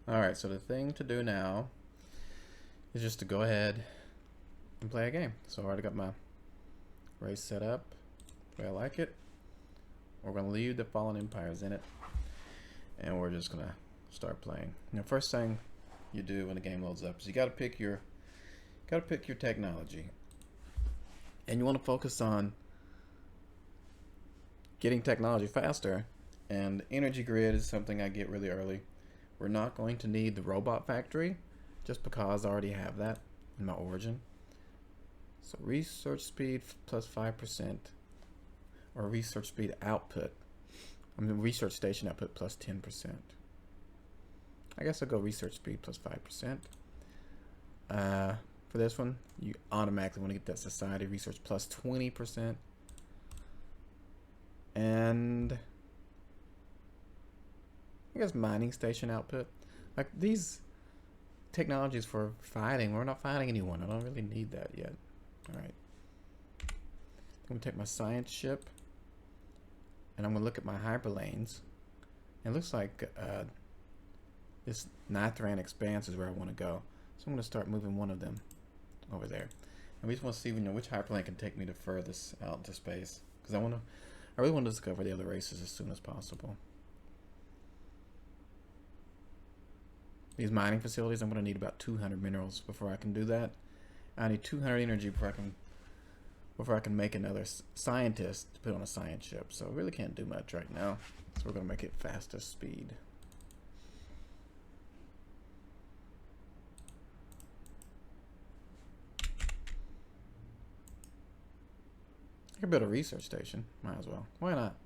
Alright, so the thing to do now is just to go ahead and play a game. So I already got my race set up the way I like it. We're going to leave the Fallen Empires in it, and we're just going to start playing. Now, first thing you do when the game loads up is you got to pick your technology, and you want to focus on getting technology faster. And energy grid is something I get really early. We're not going to need the robot factory just because I already have that in my origin. So research speed plus 5%, or research speed output. I mean research station output plus 10%. I guess I'll go research speed plus 5%. For this one, you automatically want to get that society research plus 20%. And I guess mining station output. Like these technologies for fighting, we're not fighting anyone. I don't really need that yet. Alright. I'm going to take my science ship, and I'm going to look at my hyperlanes. It looks like this Nithran expanse is where I want to go. So I'm going to start moving one of them over there. And we just want to see which hyperlane can take me the furthest out into space. Because I really want to discover the other races as soon as possible. These mining facilities, I'm going to need about 200 minerals before I can do that. I need 200 energy before I can make another scientist to put on a science ship. So I really can't do much right now. So we're going to make it fastest speed. I could build a research station. Might as well. Why not?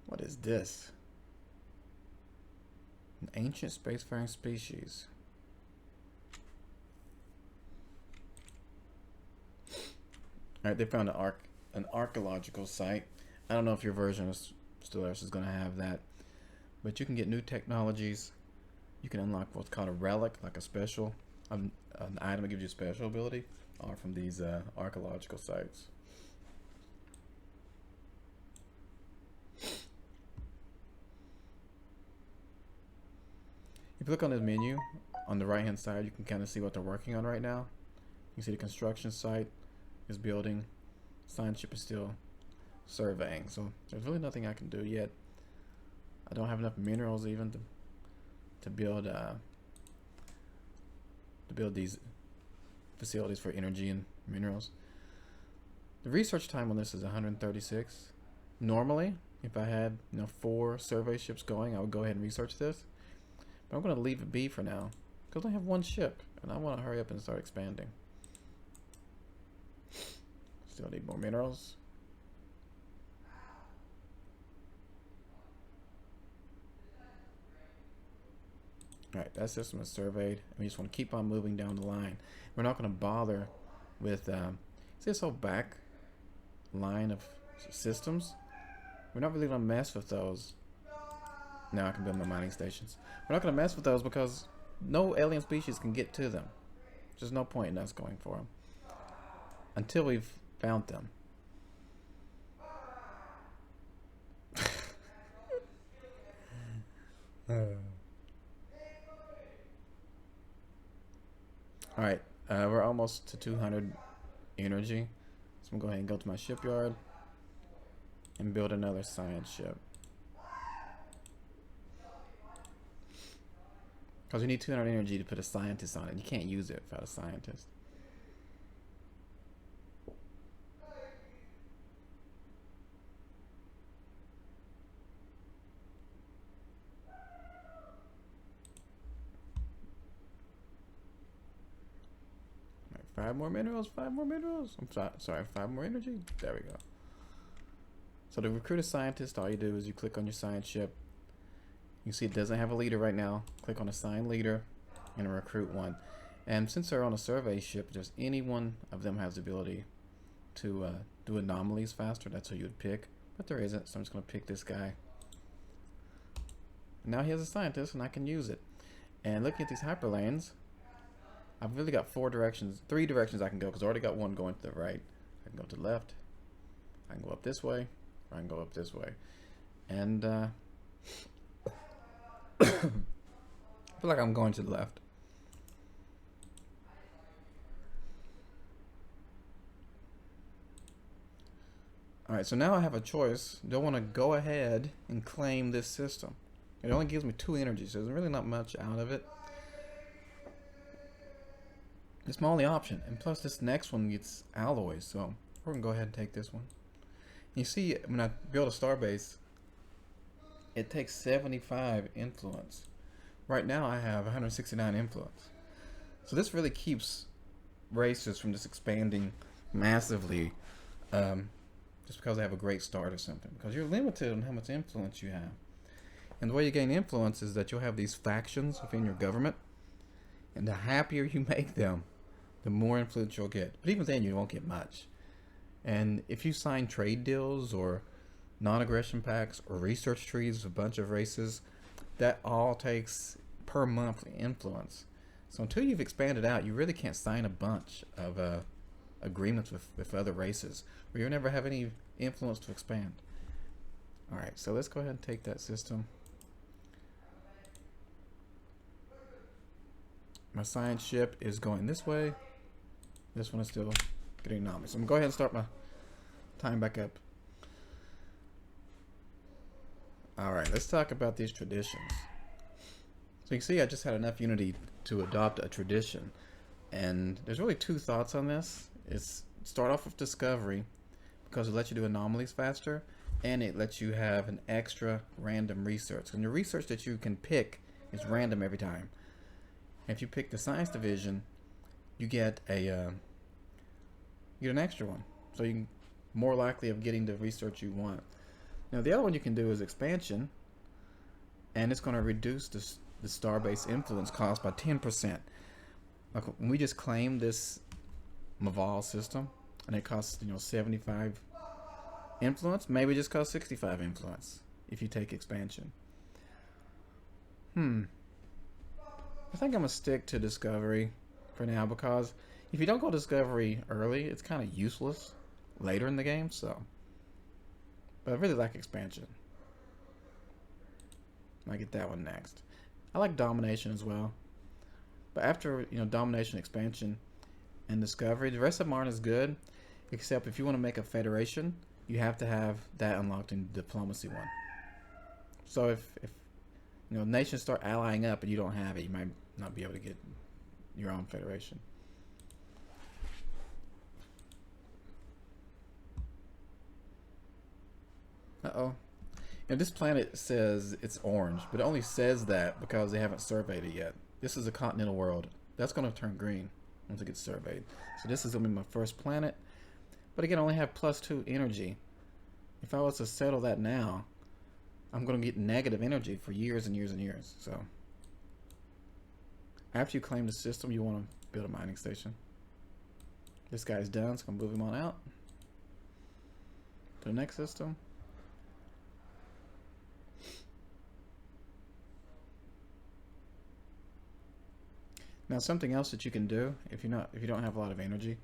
What is this? An ancient spacefaring species. Alright, they found an archaeological site. I don't know if your version of Stellaris is going to have that, but you can get new technologies. You can unlock what's called a relic, like a special, an item that gives you a special ability, all from these archaeological sites. If you look on this menu, on the right hand side, you can kind of see what they're working on right now. You can see the construction site is building. Science ship is still surveying. So there's really nothing I can do yet. I don't have enough minerals even to build these facilities for energy and minerals. The research time on this is 136. Normally, if I had 4 survey ships going, I would go ahead and research this. But I'm going to leave it be for now because I have 1 ship and I want to hurry up and start expanding. Still need more minerals. Alright, that system is surveyed. We just want to keep on moving down the line. We're not going to bother with see this whole back line of systems? We're not really going to mess with those. Now I can build my mining stations. We're not going to mess with those because no alien species can get to them. There's no point in us going for them until we've found them. Alright, we're almost to 200 energy. So I'm going to go ahead and go to my shipyard and build another science ship. Because we need 200 energy to put a scientist on it. You can't use it without a scientist. Right, 5 more minerals, 5 more minerals. I'm sorry, 5 more energy. There we go. So to recruit a scientist, all you do is you click on your science ship. You see it doesn't have a leader right now. Click on assign leader and recruit one. And since they're on a survey ship, just any one of them has the ability to do anomalies faster. That's who you would pick. But there isn't, so I'm just going to pick this guy. And now he has a scientist and I can use it. And looking at these hyperlanes, I've really got 3 directions I can go because I already got one going to the right. I can go to the left. I can go up this way, or I can go up this way. And I feel like I'm going to the left. Alright, so now I have a choice. Do I want to go ahead and claim this system? It only gives me 2 energy, so there's really not much out of it. It's my only option. And plus this next one gets alloys, so we're going to go ahead and take this one. You see, when I build a starbase, it takes 75 influence. Right now I have 169 influence. So this really keeps races from just expanding massively just because they have a great start or something. Because you're limited on how much influence you have. And the way you gain influence is that you'll have these factions within your government. And the happier you make them, the more influence you'll get. But even then you won't get much. And if you sign trade deals or non-aggression pacts or research trees with a bunch of races, that all takes per monthly influence. So until you've expanded out, you really can't sign a bunch of agreements with other races, or you'll never have any influence to expand. Alright, so let's go ahead and take that system. My science ship is going this way. This one is still getting anomalous. So I'm going to go ahead and start my time back up. Alright, let's talk about these traditions. So you can see I just had enough unity to adopt a tradition. And there's really 2 thoughts on this. It's start off with discovery because it lets you do anomalies faster, and it lets you have an extra random research. And your research that you can pick is random every time. And if you pick the science division, you get an extra one. So you're more likely of getting the research you want. Now the other one you can do is expansion, and it's going to reduce the starbase influence cost by 10%. Like when we just claim this Maval system, and it costs 75 influence, maybe it just costs 65 influence if you take expansion. I think I'm gonna stick to discovery for now, because if you don't go discovery early, it's kind of useless later in the game. So, but I really like expansion. I get that one next. I like domination as well, but after domination, expansion, and discovery, the rest of them aren't as good. Except if you want to make a federation, you have to have that unlocked in diplomacy one. So if nations start allying up and you don't have it, you might not be able to get your own federation. Uh-oh. This planet says it's orange, but it only says that because they haven't surveyed it yet. This is a continental world. That's going to turn green once it gets surveyed. So this is going to be my first planet. But again, I only have +2 energy. If I was to settle that now, I'm going to get negative energy for years and years and years. So after you claim the system, you want to build a mining station. This guy's done, so I'm going to move him on out to the next system. Now something else that you can do if you don't have a lot of energy,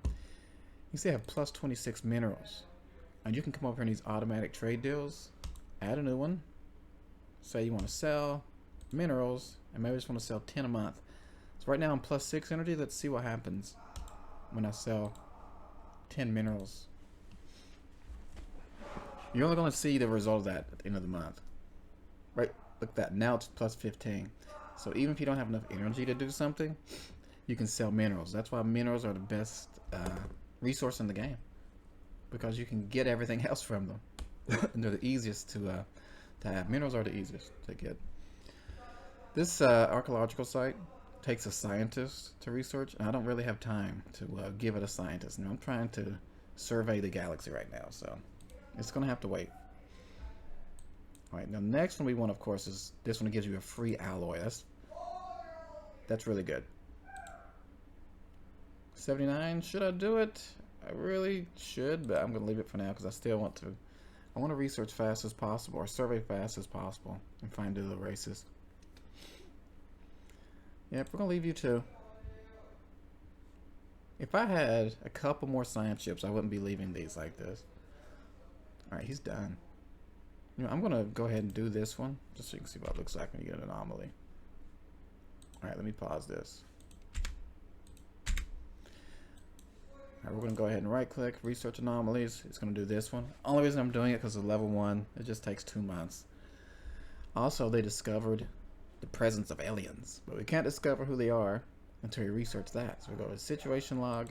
you see I have +26 minerals, and you can come over here in these automatic trade deals, add a new one. Say you want to sell minerals, and maybe I just want to sell 10 a month. So right now I'm +6 energy. Let's see what happens when I sell 10 minerals. You're only going to see the result of that at the end of the month. Right? Look at that. Now it's +15. So even if you don't have enough energy to do something, you can sell minerals. That's why minerals are the best resource in the game, because you can get everything else from them. And they're the easiest to have. Minerals are the easiest to get. This archaeological site takes a scientist to research, and I don't really have time to give it a scientist. And I'm trying to survey the galaxy right now, so it's going to have to wait. Alright, now the next one we want, of course, is this one that gives you a free alloy. That's really good. 79, should I do it? I really should, but I'm going to leave it for now because I still want to. I want to research fast as possible, or survey fast as possible, and find other races. Yep, we're going to leave you too. If I had a couple more science ships, I wouldn't be leaving these like this. Alright, he's done. You know, I'm gonna go ahead and do this one just so you can see what it looks like when you get an anomaly. All right, let me pause this. All right, we're gonna go ahead and right click, research anomalies. It's gonna do this one. Only reason I'm doing it because of level 1. It just takes 2 months. Also, they discovered the presence of aliens, but we can't discover who they are until we research that. So we go to situation log,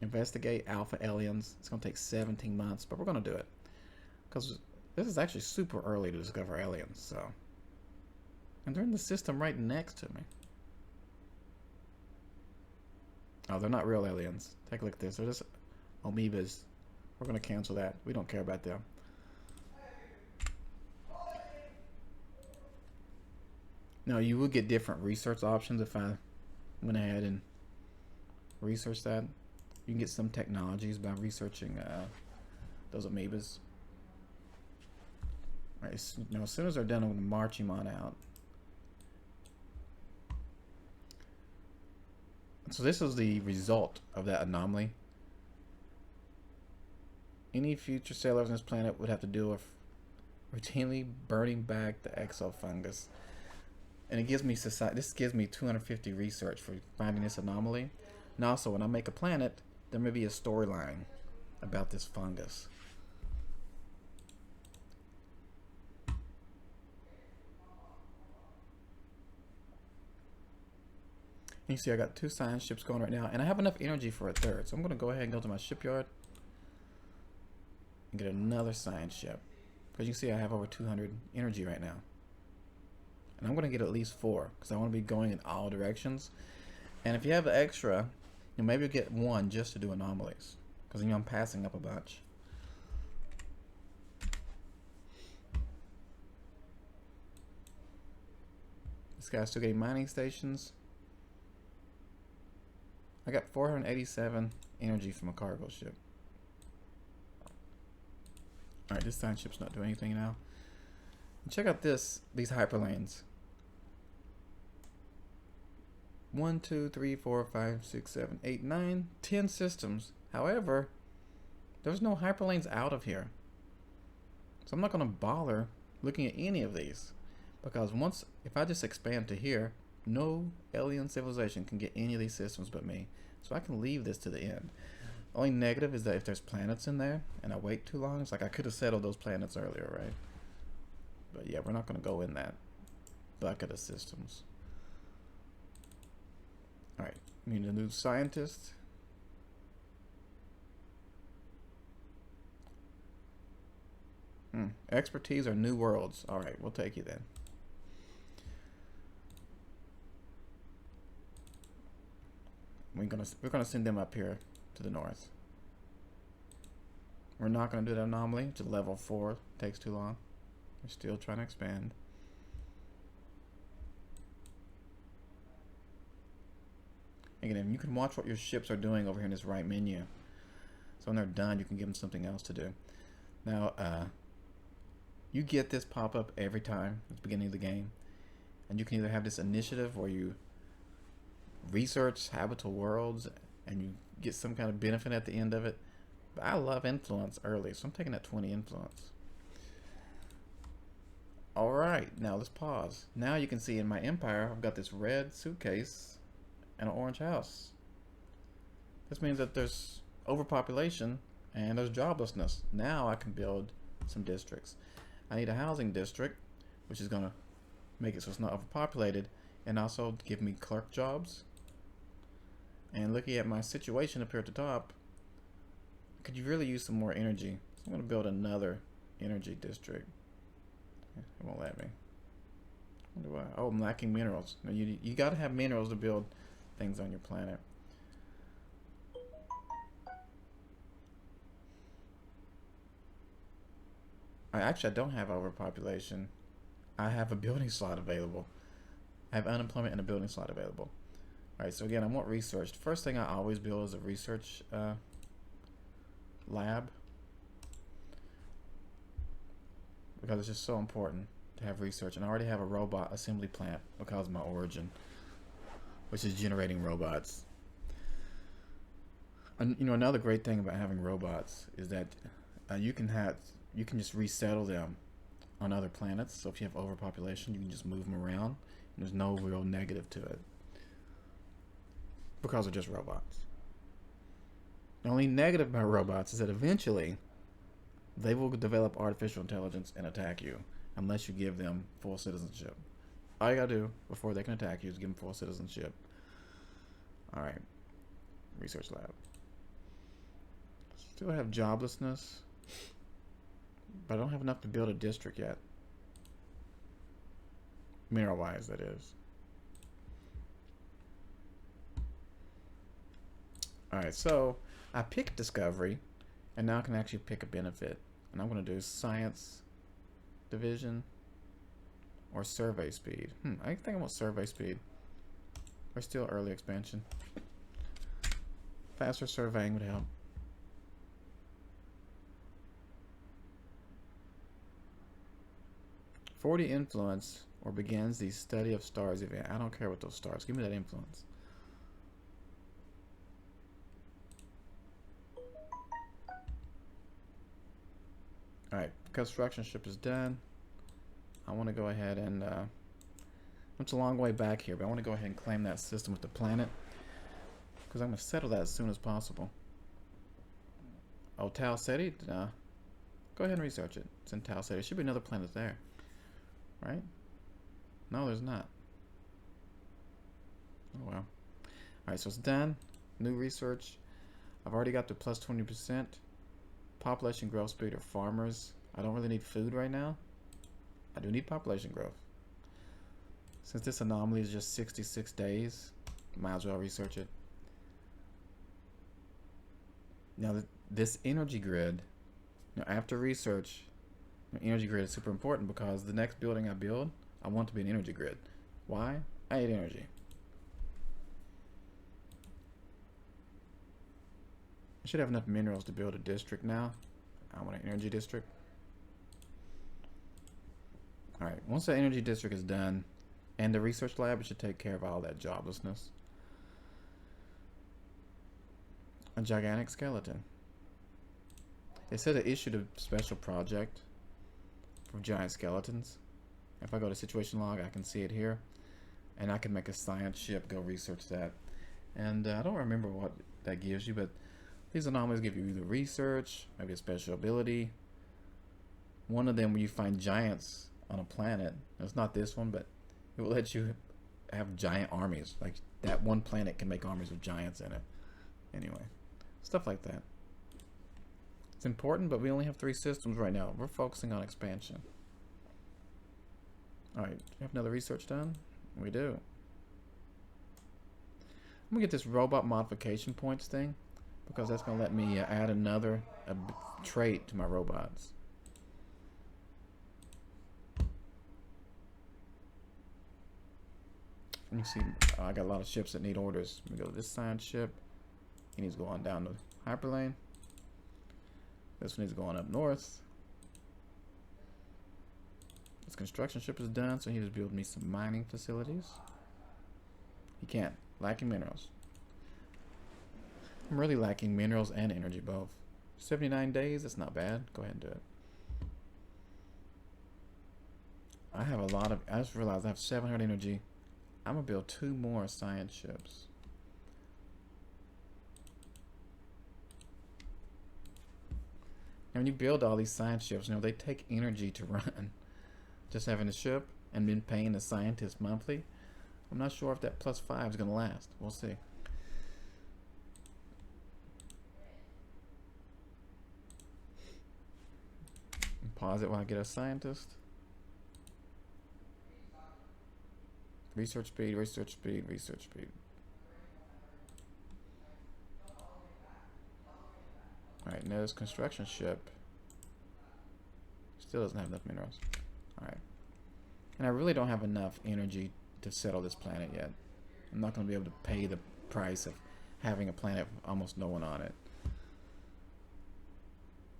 investigate alpha aliens. It's gonna take 17 months, but we're gonna do it because this is actually super early to discover aliens. So, and they're in the system right next to me. Oh, they're not real aliens. Take a look at this. They're just amoebas. We're gonna cancel that. We don't care about them. Now, you will get different research options if I went ahead and researched that. You can get some technologies by researching those amoebas. All right, so, you know, as soon as they're done, I'm going to march him on out. So this is the result of that anomaly. Any future settlers on this planet would have to deal with routinely burning back the exofungus. And it gives me society. This gives me 250 research for finding this anomaly. And also, when I make a planet, there may be a storyline about this fungus. You see, I got 2 science ships going right now, and I have enough energy for a 3rd. So I'm going to go ahead and go to my shipyard and get another science ship. Because you see, I have over 200 energy right now. And I'm going to get at least 4 because I want to be going in all directions. And if you have the extra, you know, maybe you'll get 1 just to do anomalies because, you know, I'm passing up a bunch. This guy's still getting mining stations. I got 487 energy from a cargo ship. Alright, this science ship's not doing anything now. And check out these hyperlanes. 1, 2, 3, 4, 5, 6, 7, 8, 9, 10 systems. However, there's no hyperlanes out of here. So I'm not going to bother looking at any of these. Because if I just expand to here, no alien civilization can get any of these systems but me. So I can leave this to the end. Only negative is that if there's planets in there and I wait too long, it's like I could have settled those planets earlier, right? But yeah, we're not going to go in that bucket of systems. Alright, we need a new scientist. Expertise or new worlds. Alright, we'll take you then. We're gonna send them up here to the north. We're not gonna do that anomaly to level 4. Takes too long. We're still trying to expand. Again, you can watch what your ships are doing over here in this right menu. So when they're done, you can give them something else to do. Now, you get this pop-up every time at the beginning of the game. And you can either have this initiative where you research habitable worlds and you get some kind of benefit at the end of it. But I love influence early, so I'm taking that 20 influence. Alright, now let's pause. Now you can see in my empire, I've got this red suitcase and an orange house. This means that there's overpopulation and there's joblessness. Now I can build some districts. I need a housing district, which is going to make it so it's not overpopulated, and also give me clerk jobs. And looking at my situation up here at the top, could you really use some more energy? So I'm going to build another energy district. It won't let me. What do I? Oh, I'm lacking minerals. Now you got to have minerals to build things on your planet. I don't have overpopulation. I have a building slot available. I have unemployment and a building slot available. Alright, so again, I want research. The first thing I always build is a research lab. Because it's just so important to have research. And I already have a robot assembly plant because of my origin, which is generating robots. And you know, another great thing about having robots is that you can have you can just resettle them on other planets. So if you have overpopulation, you can just move them around. And there's no real negative to it because they're just robots. The only negative about robots is that eventually they will develop artificial intelligence and attack you unless you give them full citizenship. All you gotta do before they can attack you is give them full citizenship. All right, research lab. Still have joblessness, but I don't have enough to build a district yet. Mineral-wise, that is. All right, so I picked discovery, and now I can actually pick a benefit. And I'm going to do science division or survey speed. I think I want survey speed. We're still early expansion. Faster surveying would help. "40 influence or begins the study of stars event." I don't care what those stars. Give me that influence. Alright, construction ship is done. I want to go ahead and it's a long way back here, but I want to go ahead and claim that system with the planet because I'm going to settle that as soon as possible. Oh, Tau Ceti? Go ahead and research it. It's in Tau Ceti. There should be another planet there, right? No, there's not. Oh well. Alright, so it's done. New research. I've already got to plus 20%. Population growth speed or farmers. I don't really need food right now. I do need population growth. Since this anomaly is just 66 days, might as well research it. Now this energy grid, after research, energy grid is super important because the next building I build, I want to be an energy grid. Why? I need energy. I should have enough minerals to build a district now. I want an energy district. Alright, once the energy district is done and the research lab, it should take care of all that joblessness. A gigantic skeleton. They said they issued a special project for giant skeletons. If I go to situation log, I can see it here. And I can make a science ship, go research that. And I don't remember what that gives you, but these anomalies give you either research, maybe a special ability. One of them, when you find giants on a planet, it's not this one, but it will let you have giant armies. Like that one planet can make armies with giants in it. Anyway, stuff like that. It's important, but we only have 3 systems right now. We're focusing on expansion. Alright, do we have another research done? We do. I'm gonna get this robot modification points thing, because that's going to let me add another trait to my robots. You see, I got a lot of ships that need orders. Let me go to this science ship. He needs to go on down to hyperlane. This one needs going up north. This construction ship is done, so he just build me some mining facilities. He can't. Lacking minerals. I'm really lacking minerals and energy both. 79 days, that's not bad. Go ahead and do it. I have a lot of, I just realized I have 700 energy. I'm gonna build 2 more science ships. And when you build all these science ships, they take energy to run. Just having a ship and then paying the scientists monthly, I'm not sure if that +5 is gonna last. We'll see. Pause it while I get a scientist. Research speed, research speed, research speed. Alright, now this construction ship still doesn't have enough minerals. Alright. And I really don't have enough energy to settle this planet yet. I'm not going to be able to pay the price of having a planet with almost no one on it.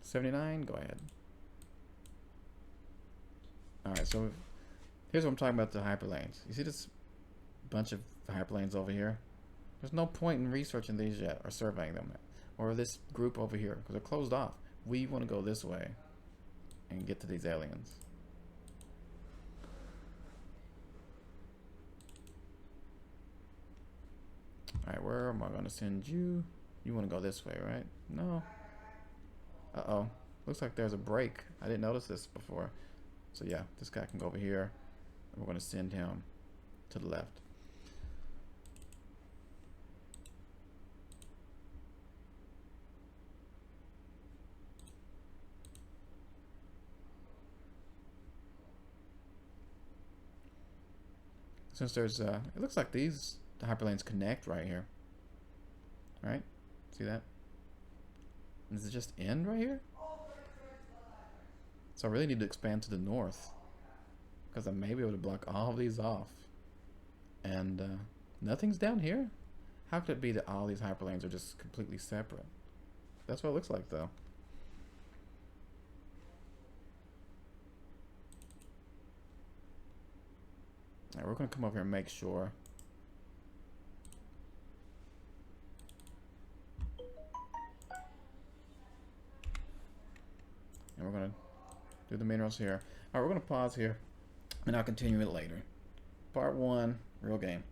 79, go ahead. Alright, so here's what I'm talking about, the hyperlanes. You see this bunch of hyperlanes over here? There's no point in researching these yet, or surveying them, or this group over here, because they're closed off. We want to go this way. and get to these aliens. Alright, where am I going to send you? You want to go this way, right? No. Uh-oh. Looks like there's a break. I didn't notice this before. So yeah, this guy can go over here. And we're going to send him to the left. Since there's, it looks like these hyperlanes connect right here. Right? See that? Does it just end right here? So I really need to expand to the north, because I may be able to block all of these off. And nothing's down here? How could it be that all these hyperlanes are just completely separate? That's what it looks like, though. Alright, we're going to come over here and make sure. And we're going to do the minerals here. Alright, we're going to pause here, and I'll continue it later. Part 1, real game.